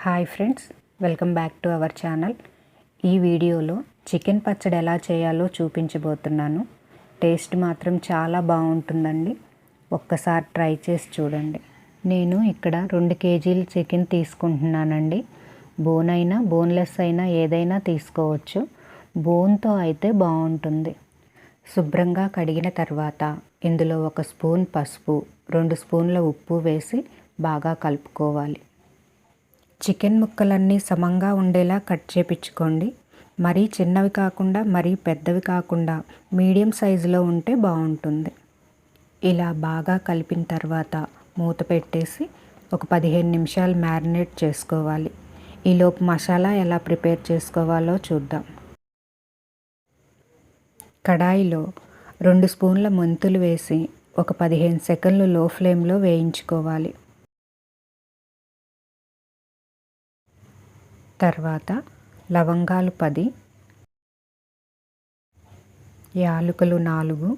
Hi friends, welcome back to our channel. ఈ వీడియోలో chicken పచ్చడి ఎలా చేయాలో చూపించబోతున్నాను. టేస్ట్ మాత్రం చాలా బాగుంటుందండి. ఒక్కసారి ట్రై చేసి చూడండి. నేను ఇక్కడ 2 కేజీలు చికెన్ తీసుకుంటున్నానండి. బోన్ అయినా బోన్లెస్ అయినా ఏదైనా తీసుకోవచ్చు. బోన్తో అయితే బాగుంటుంది. శుభ్రంగా కడిగిన తర్వాత ఇందులో 1 స్పూన్ పసుపు, 2 స్పూన్ల ఉప్పు వేసి బాగా కలుపుకోవాలి. చికెన్ ముక్కలన్నీ సమంగా ఉండేలా కట్ చేపించుకోండి. మరీ చిన్నవి కాకుండా మరీ పెద్దవి కాకుండా మీడియం సైజులో ఉంటే బాగుంటుంది. ఇలా బాగా కలిపిన తర్వాత మూత పెట్టేసి ఒక 15 నిమిషాలు మ్యారినేట్ చేసుకోవాలి. ఈలోపు మసాలా ఎలా ప్రిపేర్ చేసుకోవాలో చూద్దాం. కడాయిలో 2 స్పూన్ల మెంతులు వేసి ఒక 15 సెకండ్లు లో ఫ్లేమ్లో వేయించుకోవాలి. తర్వాత లవంగాలు 10, యాలకులు 4,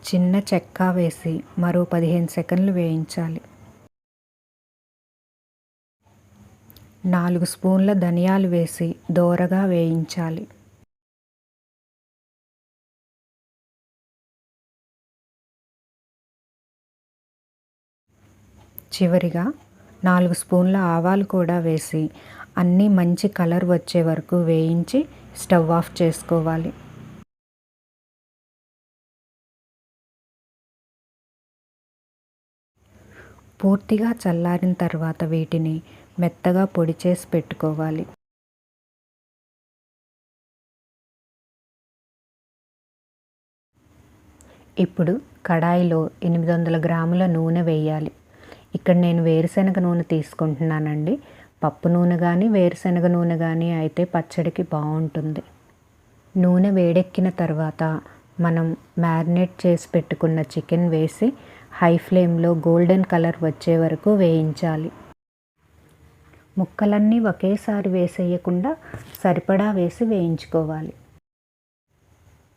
చిన్న చెక్క వేసి మరో 15 సెకండ్లు వేయించాలి. 4 స్పూన్ల ధనియాలు వేసి దోరగా వేయించాలి. చివరిగా 4 స్పూన్ల ఆవాలు కూడా వేసి అన్నీ మంచి కలర్ వచ్చే వరకు వేయించి స్టవ్ ఆఫ్ చేసుకోవాలి. పూర్తిగా చల్లారిన తర్వాత వీటిని మెత్తగా పొడి చేసి పెట్టుకోవాలి. ఇప్పుడు కడాయిలో 800 గ్రాముల నూనె వేయాలి. ఇక్కడ నేను వేరుశనగ నూనె తీసుకుంటున్నానండి. పప్పు నూనె కానీ వేరుశనగ నూనె కానీ అయితే పచ్చడికి బాగుంటుంది. నూనె వేడెక్కిన తర్వాత మనం మ్యారినేట్ చేసి పెట్టుకున్న చికెన్ వేసి హై ఫ్లేమ్లో గోల్డెన్ కలర్ వచ్చే వరకు వేయించాలి. ముక్కలన్నీ ఒకేసారి వేసేయకుండా సరిపడా వేసి వేయించుకోవాలి.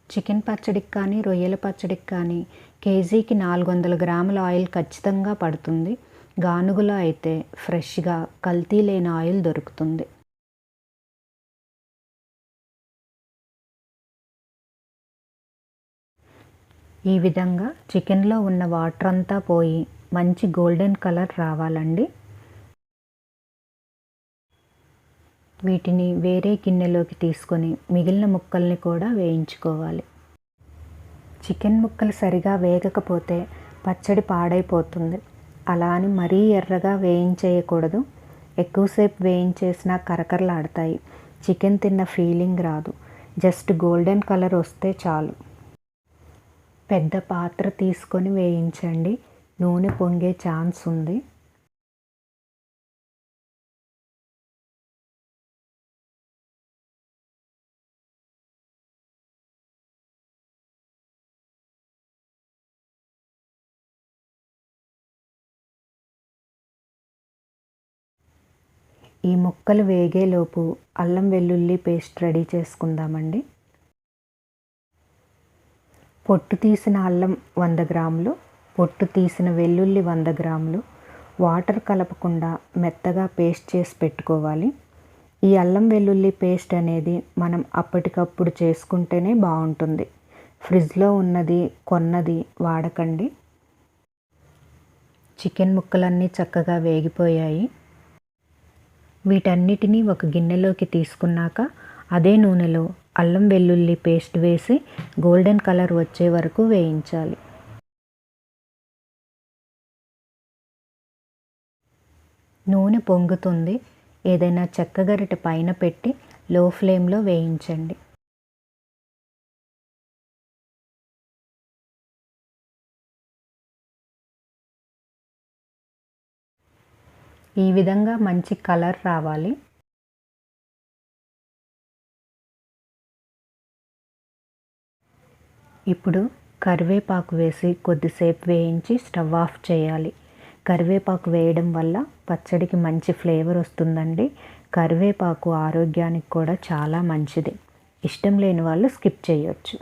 చికెన్ పచ్చడికి కానీ రొయ్యల పచ్చడికి కానీ కేజీకి 400 గ్రాముల ఆయిల్ ఖచ్చితంగా పడుతుంది. గానుగులో అయితే ఫ్రెష్గా కల్తీ లేని ఆయిల్ దొరుకుతుంది. ఈ విధంగా చికెన్లో ఉన్న వాటర్ అంతా పోయి మంచి గోల్డెన్ కలర్ రావాలండి. వీటిని వేరే గిన్నెలోకి తీసుకొని మిగిలిన ముక్కల్ని కూడా వేయించుకోవాలి. చికెన్ ముక్కలు సరిగా వేగకపోతే పచ్చడి పాడైపోతుంది. అలా అని మరీ ఎర్రగా వేయించేయకూడదు. ఎక్కువసేపు వేయించేసినా కరకరలాడతాయి. చికెన్ తిన్న ఫీలింగ్ రాదు. జస్ట్ గోల్డెన్ కలర్ వస్తే చాలు. పెద్ద పాత్ర తీసుకొని వేయించండి. నూనె పొంగే ఛాన్స్ ఉంది. ఈ ముక్కలు వేగేలోపు అల్లం వెల్లుల్లి పేస్ట్ రెడీ చేసుకుందామండి. పొట్టు తీసిన అల్లం 100 గ్రాములు, పొట్టు తీసిన వెల్లుల్లి 100 గ్రాములు, వాటర్ కలపకుండా మెత్తగా పేస్ట్ చేసి పెట్టుకోవాలి. ఈ అల్లం వెల్లుల్లి పేస్ట్ అనేది మనం అప్పటికప్పుడు చేసుకుంటేనే బాగుంటుంది. ఫ్రిడ్జ్లో ఉన్నది కొన్నది వాడకండి. చికెన్ ముక్కలన్నీ చక్కగా వేగిపోయాయి. వీటన్నిటినీ ఒక గిన్నెలోకి తీసుకున్నాక అదే నూనెలో అల్లం వెల్లుల్లి పేస్ట్ వేసి గోల్డెన్ కలర్ వచ్చే వరకు వేయించాలి. నూనె పొంగుతుంది. ఏదైనా చెక్క గరిటె పైన పెట్టి లో ఫ్లేమ్లో వేయించండి. ఈ విధంగా మంచి కలర్ రావాలి. ఇప్పుడు కరివేపాకు వేసి కొద్దిసేపు వేయించి స్టవ్ ఆఫ్ చేయాలి. కరివేపాకు వేయడం వల్ల పచ్చడికి మంచి ఫ్లేవర్ వస్తుందండి. కరివేపాకు ఆరోగ్యానికి కూడా చాలా మంచిది. ఇష్టం లేని వాళ్ళు స్కిప్ చేయొచ్చు.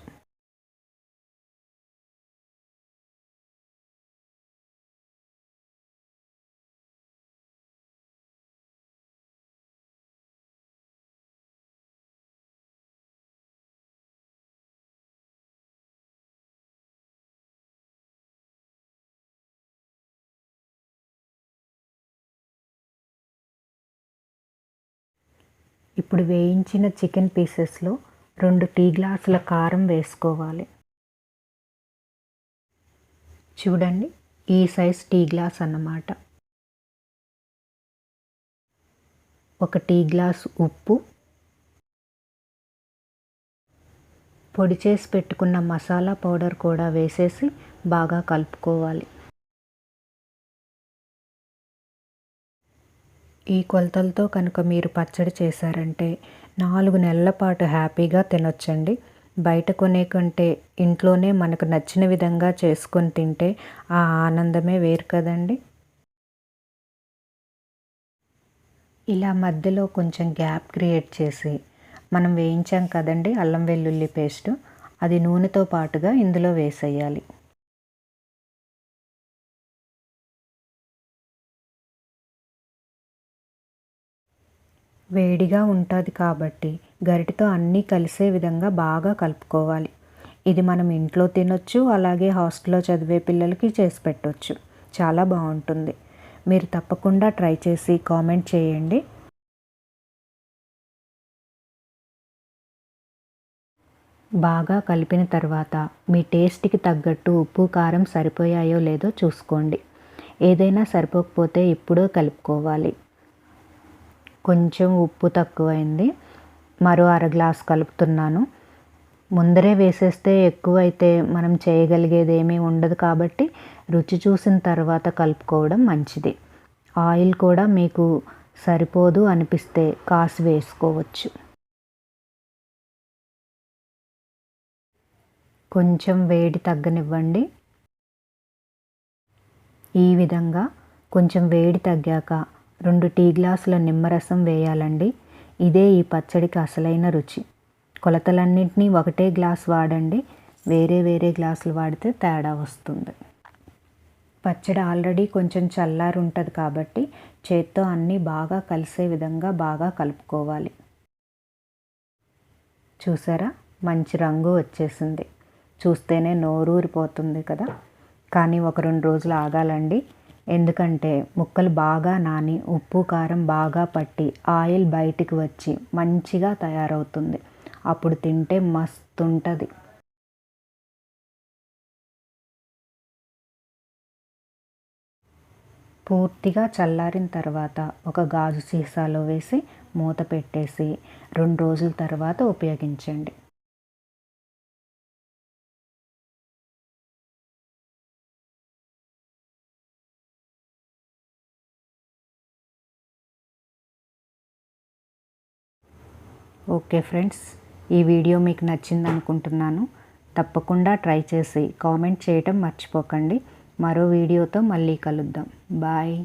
ఇప్పుడు వేయించిన చికెన్ పీసెస్లో 2 టీ గ్లాసుల కారం వేసుకోవాలి. చూడండి, ఈ సైజ్ టీ గ్లాస్ అన్నమాట. 1 టీ గ్లాస్ ఉప్పు, పొడి చేసి పెట్టుకున్న మసాలా పౌడర్ కూడా వేసేసి బాగా కలుపుకోవాలి. ఈ కొలతలతో కనుక మీరు పచ్చడి చేశారంటే 4 నెలల పాటు హ్యాపీగా తినొచ్చండి. బయట కొనే కంటే ఇంట్లోనే మనకు నచ్చిన విధంగా చేసుకొని తింటే ఆ ఆనందమే వేరు కదండి. ఇలా మధ్యలో కొంచెం గ్యాప్ క్రియేట్ చేసి మనం వేయించాం కదండి అల్లం వెల్లుల్లి పేస్ట్, అది నూనెతో పాటుగా ఇందులో వేసేయాలి. వేడిగా ఉంటుంది కాబట్టి గరిటెతో అన్నీ కలిసే విధంగా బాగా కలుపుకోవాలి. ఇది మనం ఇంట్లో తినొచ్చు, అలాగే హాస్టల్లో చదివే పిల్లలకి చేసి పెట్టొచ్చు. చాలా బాగుంటుంది. మీరు తప్పకుండా ట్రై చేసి కామెంట్ చేయండి. బాగా కలిపిన తర్వాత మీ టేస్ట్కి తగ్గట్టు ఉప్పు కారం సరిపోయాయో లేదో చూసుకోండి. ఏదైనా సరిపోకపోతే ఇప్పుడో కలుపుకోవాలి. కొంచెం ఉప్పు తక్కువైంది, మరో 1/2 గ్లాస్ కలుపుతున్నాను. ముందరే వేసేస్తే ఎక్కువైతే మనం చేయగలిగేది ఏమీ ఉండదు కాబట్టి రుచి చూసిన తర్వాత కలుపుకోవడం మంచిది. ఆయిల్ కూడా మీకు సరిపోదు అనిపిస్తే కాసి వేసుకోవచ్చు. కొంచెం వేడి తగ్గనివ్వండి. ఈ విధంగా కొంచెం వేడి తగ్గాక 2 టీ గ్లాసుల నిమ్మరసం వేయాలండి. ఇదే ఈ పచ్చడికి అసలైన రుచి. కొలతలన్నింటినీ ఒకటే గ్లాస్ వాడండి, వేరే వేరే గ్లాసులు వాడితే తేడా వస్తుంది. పచ్చడి ఆల్రెడీ కొంచెం చల్లారి ఉంటుంది కాబట్టి చేత్తో అన్నీ బాగా కలిసే విధంగా బాగా కలుపుకోవాలి. చూసారా, మంచి రంగు వచ్చేసింది. చూస్తేనే నోరూరిపోతుంది కదా. కానీ ఒక 2 రోజులు ఆగాలండి. ఎందుకంటే ముక్కలు బాగా నాని ఉప్పు కారం బాగా పట్టి ఆయిల్ బయటికి వచ్చి మంచిగా తయారవుతుంది. అప్పుడు తింటే మస్తు ఉంటుంది. పూర్తిగా చల్లారిన తర్వాత ఒక గాజు సీసాలో వేసి మూత పెట్టేసి 2 రోజుల తర్వాత ఉపయోగించండి. ఓకే ఫ్రెండ్స్, ఈ వీడియో మీకు నచ్చింది అనుకుంటున్నాను. తప్పకుండా ట్రై చేసి కామెంట్ చేయటం మర్చిపోకండి. మరో వీడియోతో మళ్ళీ కలుద్దాం. బాయ్.